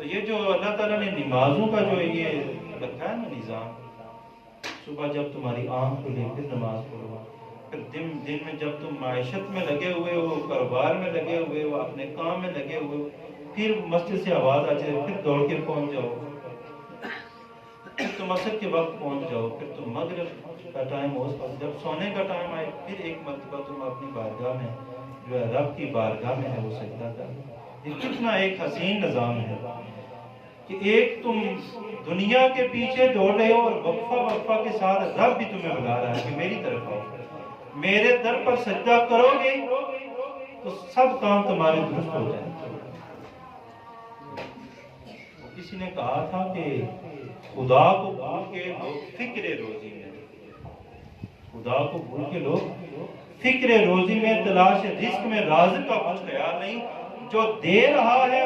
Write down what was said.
تو یہ جو اللہ تعالیٰ نے نمازوں کا جو یہ رکھا ہے نا نظام، صبح جب تمہاری آنکھ کھلے پھر نماز پڑھو، پھر دن میں جب تم معیشت میں لگے ہوئے ہو، کاروبار میں لگے ہوئے ہو، اپنے کام میں لگے ہوئے ہو، پھر مسجد سے آواز آ جائے پھر دوڑ کے پہنچ جاؤ، پھر تم عصر کے وقت پہنچ جاؤ، پھر تم مغرب کا ٹائم ہو، جب سونے کا ٹائم آئے پھر ایک مرتبہ تم اپنی بارگاہ میں جو ہے رب کی بارگاہ میں ہے وہ سجدہ کر۔ یہ کتنا ایک حسین نظام ہے کہ ایک تم دنیا کے پیچھے دوڑ رہے ہو اور وقفہ وقفہ کے ساتھ رب بھی تمہیں بلا رہا ہے کہ میری طرف آؤ، میرے در پر سجدہ کرو گے تو سب کام تمہارے درست ہو جائیں۔ کسی نے کہا تھا کہ خدا کو بھول کے لوگ فکر روزی میں، خدا کو بھول کے لوگ فکر روزی میں، تلاش رزق میں، رازق کا کچھ خیال نہیں، جو دے رہا ہے